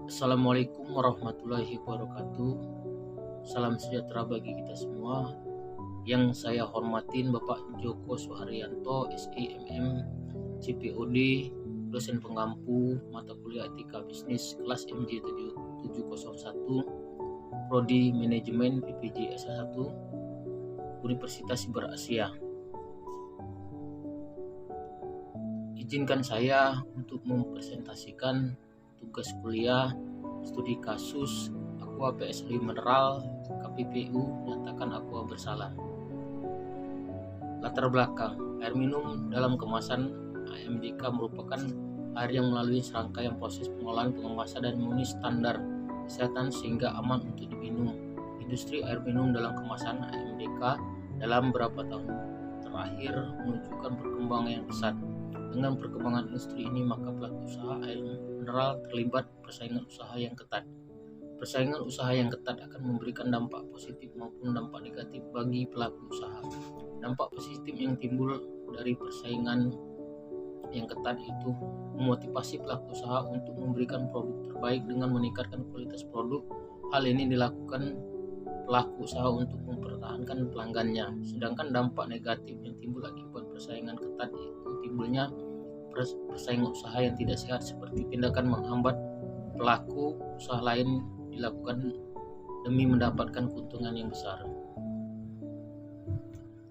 Assalamualaikum warahmatullahi wabarakatuh. Salam sejahtera bagi kita semua. Yang saya hormatin Bapak Joko Suharyanto, SIMM, CPOD, dosen pengampu mata kuliah Etika Bisnis kelas MJ 701, Prodi Manajemen PPJ S1, Universitas Siber Asia. Izinkan saya untuk mempresentasikan tugas kuliah studi kasus Aqua PSI Mineral KPPU menyatakan Aqua bersalah. Latar belakang: air minum dalam kemasan AMDK merupakan air yang melalui serangkaian proses pengolahan, pengemasan, dan memenuhi standar kesehatan sehingga aman untuk diminum. Industri air minum dalam kemasan AMDK dalam beberapa tahun terakhir menunjukkan perkembangan yang pesat. Dengan perkembangan industri ini, maka pelaku usaha air mineral terlibat persaingan usaha yang ketat. Persaingan usaha yang ketat akan memberikan dampak positif maupun dampak negatif bagi pelaku usaha. Dampak positif yang timbul dari persaingan yang ketat itu memotivasi pelaku usaha untuk memberikan produk terbaik dengan meningkatkan kualitas produk. Hal ini dilakukan pelaku usaha untuk mempertahankan pelanggannya. Sedangkan dampak negatif yang timbul akibat persaingan ketat itu timbulnya persaingan usaha yang tidak sehat, seperti tindakan menghambat pelaku usaha lain dilakukan demi mendapatkan keuntungan yang besar.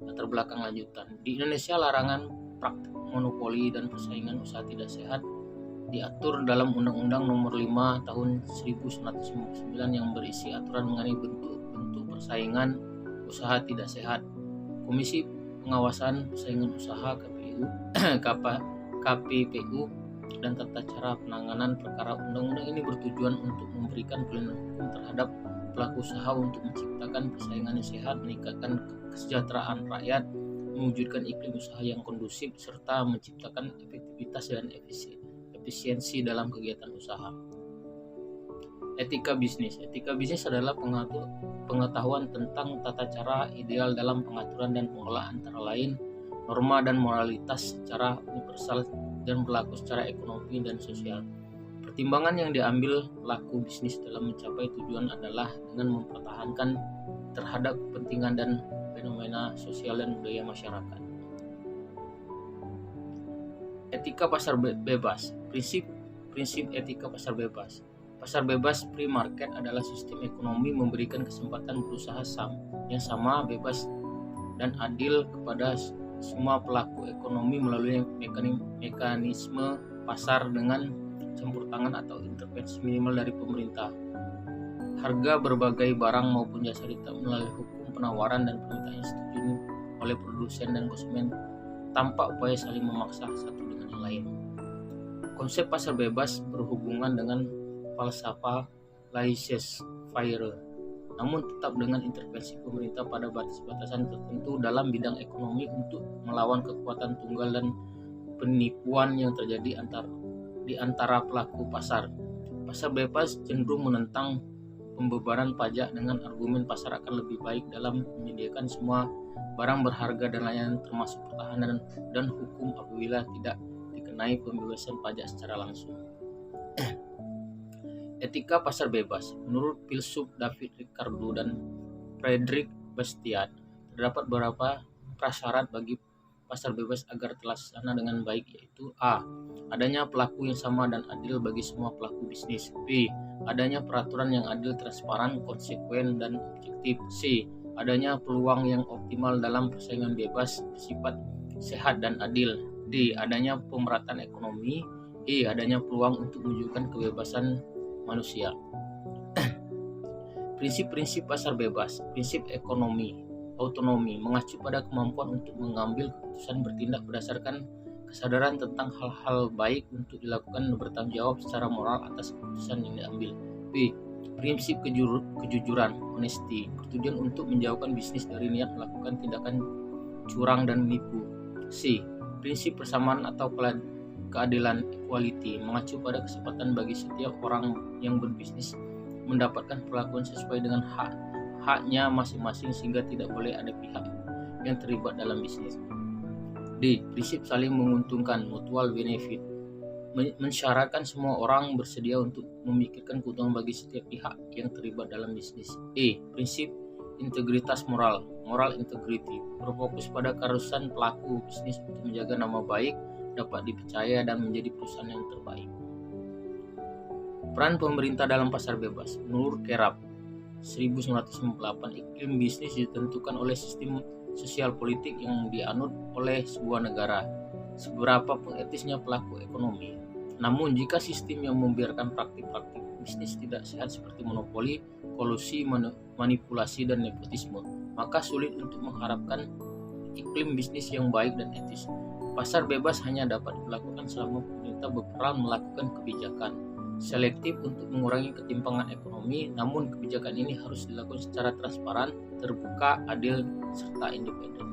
Latar belakang lanjutan: di Indonesia, larangan praktik monopoli dan persaingan usaha tidak sehat diatur dalam Undang-Undang Nomor 5 Tahun 1999 yang berisi aturan mengenai bentuk-bentuk persaingan usaha tidak sehat. Komisi Pengawasan Persaingan Usaha KPPU dan tata cara penanganan perkara undang-undang ini bertujuan untuk memberikan pelindungan hukum terhadap pelaku usaha untuk menciptakan persaingan yang sehat, meningkatkan kesejahteraan rakyat, mewujudkan iklim usaha yang kondusif, serta menciptakan efektivitas dan efisiensi dalam kegiatan usaha. Etika bisnis. Etika bisnis adalah pengetahuan tentang tata cara ideal dalam pengaturan dan pengolahan, antara lain norma dan moralitas secara universal dan berlaku secara ekonomi dan sosial. Pertimbangan yang diambil pelaku bisnis dalam mencapai tujuan adalah dengan mempertahankan terhadap kepentingan dan fenomena sosial dan budaya masyarakat. Etika pasar bebas. Prinsip etika pasar bebas. Pasar bebas free market adalah sistem ekonomi memberikan kesempatan berusaha yang sama, bebas, dan adil kepada semua pelaku ekonomi melalui mekanisme pasar dengan campur tangan atau intervensi minimal dari pemerintah. Harga berbagai barang maupun jasa ditetapkan melalui hukum penawaran dan permintaan yang disetujui oleh produsen dan konsumen tanpa upaya saling memaksa satu dengan yang lain. Konsep pasar bebas berhubungan dengan falsafah laissez-faire, namun tetap dengan intervensi pemerintah pada batas-batasan tertentu dalam bidang ekonomi untuk melawan kekuatan tunggal dan penipuan yang terjadi di antara pelaku pasar. Pasar bebas cenderung menentang pembebanan pajak dengan argumen pasar akan lebih baik dalam menyediakan semua barang berharga dan layanan termasuk pertahanan dan hukum apabila tidak dikenai pembebasan pajak secara langsung. Etika pasar bebas. Menurut filsuf David Ricardo dan Frederick Bastiat, terdapat beberapa prasyarat bagi pasar bebas agar terlaksana dengan baik, yaitu A. Adanya pelaku yang sama dan adil bagi semua pelaku bisnis. B. Adanya peraturan yang adil, transparan, konsekuen, dan objektif. C. Adanya peluang yang optimal dalam persaingan bebas bersifat sehat dan adil. D. Adanya pemerataan ekonomi. E. Adanya peluang untuk menunjukkan kebebasan manusia. Prinsip-prinsip pasar bebas. Prinsip autonomi mengacu pada kemampuan untuk mengambil keputusan, bertindak berdasarkan kesadaran tentang hal-hal baik untuk dilakukan dan bertanggung jawab secara moral atas keputusan yang diambil. B. Prinsip kejujuran, honesty, bertujuan untuk menjauhkan bisnis dari niat melakukan tindakan curang dan menipu. C. Prinsip persamaan atau keadilan, equality, mengacu pada kesempatan bagi setiap orang yang berbisnis mendapatkan perlakuan sesuai dengan haknya masing-masing sehingga tidak boleh ada pihak yang terlibat dalam bisnis. D. Prinsip saling menguntungkan, mutual benefit, mensyaratkan semua orang bersedia untuk memikirkan keuntungan bagi setiap pihak yang terlibat dalam bisnis. Prinsip integritas moral, moral integrity, berfokus pada keharusan pelaku bisnis untuk menjaga nama baik, dapat dipercaya dan menjadi perusahaan yang terbaik. Peran pemerintah dalam pasar bebas. Menurut Kerap 1998, iklim bisnis ditentukan oleh sistem sosial politik yang dianut oleh sebuah negara, seberapa pun etisnya pelaku ekonomi. Namun jika sistem yang membiarkan praktik-praktik bisnis tidak sehat seperti monopoli, kolusi, manipulasi, dan nepotisme, maka sulit untuk mengharapkan iklim bisnis yang baik dan etis. Pasar bebas hanya dapat dilakukan selama pemerintah berperan melakukan kebijakan selektif untuk mengurangi ketimpangan ekonomi, namun kebijakan ini harus dilakukan secara transparan, terbuka, adil, serta independen.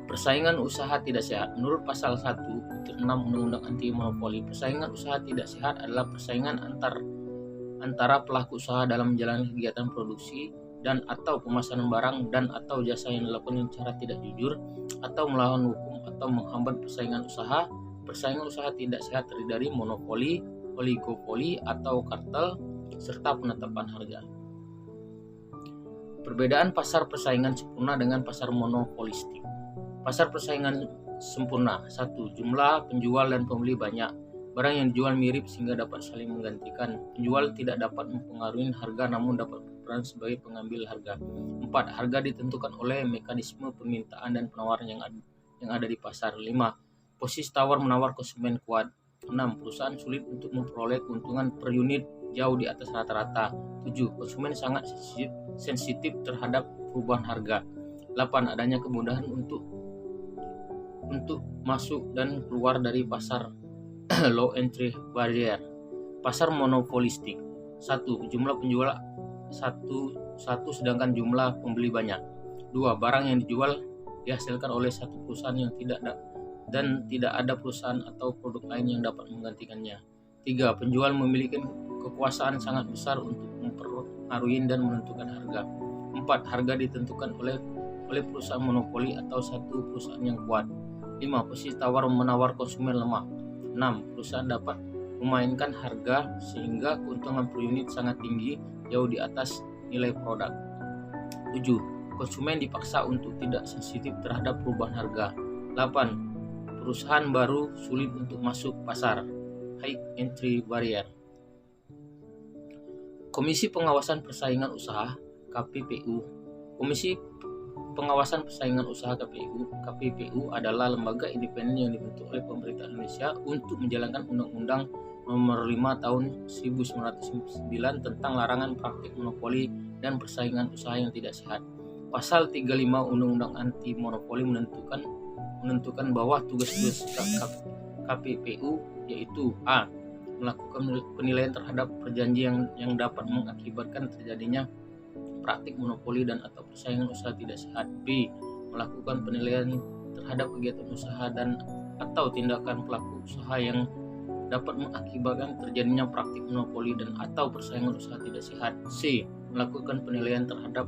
Persaingan usaha tidak sehat. Menurut pasal 1/6 Undang-Undang Anti Monopoli, persaingan usaha tidak sehat adalah persaingan antara pelaku usaha dalam menjalani kegiatan produksi dan atau pemasaran barang dan atau jasa yang dilakukan secara tidak jujur atau melawan hukum atau menghambat persaingan usaha. Persaingan usaha tidak sehat terdiri dari monopoli, oligopoli atau kartel, serta penetapan harga. Perbedaan pasar persaingan sempurna dengan pasar monopolistik. Pasar persaingan sempurna. 1. Jumlah penjual dan pembeli banyak. Barang yang dijual mirip sehingga dapat saling menggantikan. Penjual tidak dapat mempengaruhi harga namun dapat berperan sebagai pengambil harga. 4. Harga ditentukan oleh mekanisme permintaan dan penawaran yang ada di pasar. 5. Posisi tawar-menawar konsumen kuat. 6. Perusahaan sulit untuk memperoleh keuntungan per unit jauh di atas rata-rata. 7. Konsumen sangat sensitif terhadap perubahan harga. 8. Adanya kemudahan untuk masuk dan keluar dari pasar low entry barrier. Pasar monopolistik. 1. Jumlah penjual satu sedangkan jumlah pembeli banyak. 2. Barang yang dijual dihasilkan oleh satu perusahaan yang tidak ada perusahaan atau produk lain yang dapat menggantikannya. 3. Penjual memiliki kekuasaan sangat besar untuk mempengaruhi dan menentukan harga. 4. Harga ditentukan oleh perusahaan monopoli atau satu perusahaan yang kuat. 5. Posisi tawar-menawar konsumen lemah. 6. Perusahaan dapat memainkan harga sehingga keuntungan per unit sangat tinggi, jauh di atas nilai produk. 7. Konsumen dipaksa untuk tidak sensitif terhadap perubahan harga. 8. Perusahaan baru sulit untuk masuk pasar, high entry barrier. Komisi Pengawasan Persaingan Usaha (KPPU). Komisi Pengawasan Persaingan Usaha (KPPU) adalah lembaga independen yang dibentuk oleh pemerintah Indonesia untuk menjalankan Undang-Undang Nomor 5 Tahun 1999 tentang larangan praktik monopoli dan persaingan usaha yang tidak sehat. Pasal 35 Undang-Undang Anti Monopoli menentukan bahwa tugas-tugas KPPU yaitu a. Melakukan penilaian terhadap perjanjian yang dapat mengakibatkan terjadinya praktik monopoli dan atau persaingan usaha tidak sehat. B. Melakukan penilaian terhadap kegiatan usaha dan atau tindakan pelaku usaha yang dapat mengakibatkan terjadinya praktik monopoli dan atau persaingan usaha tidak sehat. C. Melakukan penilaian terhadap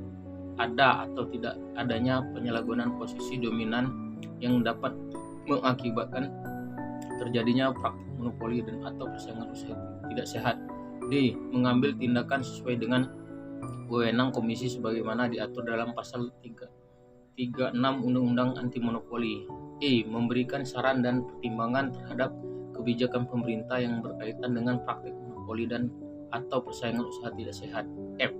ada atau tidak adanya penyalahgunaan posisi dominan yang dapat mengakibatkan terjadinya praktik monopoli dan atau persaingan usaha tidak sehat. D. Mengambil tindakan sesuai dengan wewenang komisi sebagaimana diatur dalam pasal 36 Undang-Undang Anti Monopoli. E. Memberikan saran dan pertimbangan terhadap kebijakan pemerintah yang berkaitan dengan praktik monopoli dan atau persaingan usaha tidak sehat. F.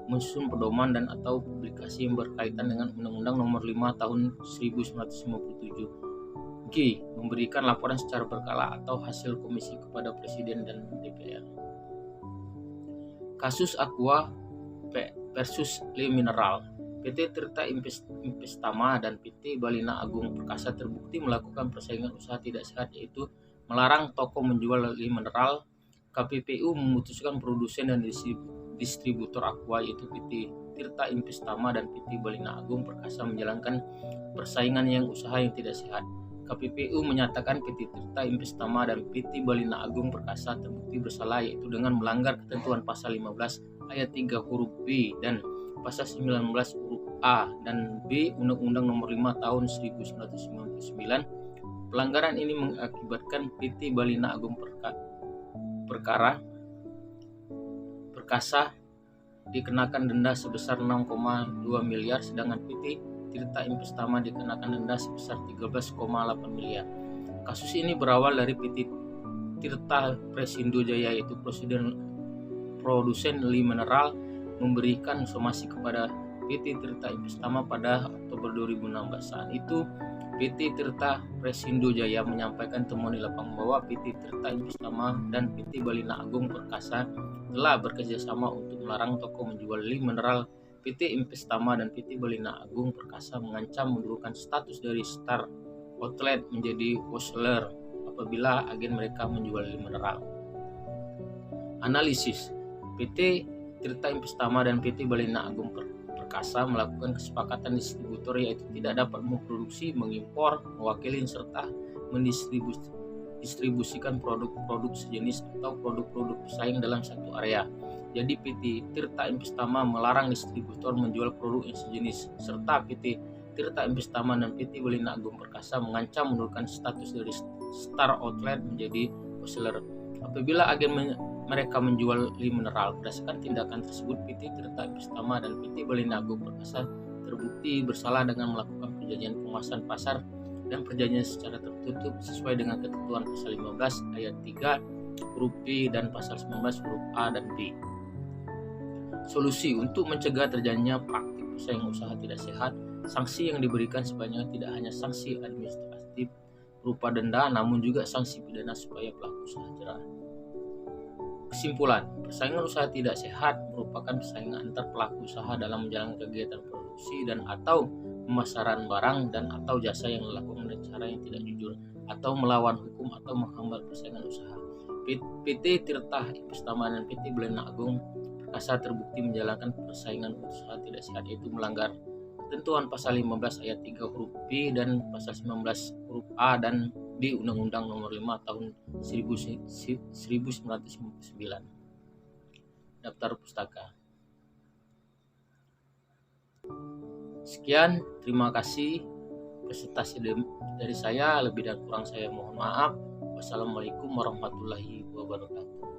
Menyusun pedoman dan atau publikasi yang berkaitan dengan Undang-Undang Nomor 5 Tahun 1957. G. Memberikan laporan secara berkala atau hasil komisi kepada Presiden dan DPR. Kasus Aqua versus Le Mineral. PT Tirta Investama dan PT Balina Agung Perkasa terbukti melakukan persaingan usaha tidak sehat, yaitu melarang toko menjual Le Mineral. KPPU memutuskan produsen dan distributor Aqua yaitu PT Tirta Investama dan PT Balina Agung Perkasa menjalankan persaingan usaha yang tidak sehat. KPPU menyatakan PT Tirta Investama dan PT Balina Agung Perkasa terbukti bersalah yaitu dengan melanggar ketentuan pasal 15 ayat 3 huruf B dan pasal 19 huruf A dan B Undang-Undang Nomor 5 Tahun 1999, Pelanggaran ini mengakibatkan PT Balina Agung Perkasa dikenakan denda sebesar 6,2 miliar, sedangkan PT Tirta Investama dikenakan denda sebesar 13,8 miliar. Kasus ini berawal dari PT Tirta Presindo Jaya, yaitu produsen Li Mineral, memberikan somasi kepada PT Tirta Investama pada Oktober 2016. Saat itu PT Tirta Presindo Jaya menyampaikan temuan di lapangan bahwa PT Tirta Investama dan PT Balina Agung Perkasa telah bekerjasama untuk melarang toko menjual Li Mineral. PT Investama dan PT Balina Agung Perkasa mengancam menurunkan status dari Star Outlet menjadi wholesaler apabila agen mereka menjual Li Mineral. Analisis: PT Tirta Investama dan PT Balina Agung Perkasa melakukan kesepakatan distributor, yaitu tidak dapat memproduksi, mengimpor, mewakili serta mendistribusikan produk-produk sejenis atau produk-produk pesaing dalam satu area. Jadi PT Tirta Investama melarang distributor menjual produk yang sejenis, serta PT Tirta Investama dan PT Balina Agung Perkasa mengancam menurunkan status dari Star Outlet menjadi wholesaler apabila agen mereka menjual Li Mineral. Berdasarkan tindakan tersebut, PT Tirta Investama dan PT Balina Agung Perkasa terbukti bersalah dengan melakukan perjanjian penguasaan pasar dan perjanjian secara tertutup sesuai dengan ketentuan pasal 15 ayat 3 huruf B dan pasal 19 huruf A dan B. Solusi untuk mencegah terjadinya praktik persaingan usaha tidak sehat, sanksi yang diberikan sebanyak tidak hanya sanksi administratif berupa denda, namun juga sanksi pidana supaya pelaku usaha jerah. Kesimpulan, persaingan usaha tidak sehat merupakan persaingan antar pelaku usaha dalam menjalankan kegiatan produksi dan atau pemasaran barang dan atau jasa yang dilakukan dengan cara yang tidak jujur atau melawan hukum atau menghambat persaingan usaha. PT Tirta Investama dan PT Balina Agung Perkasa terbukti menjalankan persaingan usaha tidak sehat, yaitu melanggar ketentuan pasal 15 ayat 3 huruf B dan pasal 19 huruf A dan B Undang-Undang Nomor 5 Tahun 1999. Daftar pustaka. Sekian, terima kasih presentasi dari saya. Lebih dan kurang saya mohon maaf. Wassalamualaikum warahmatullahi wabarakatuh.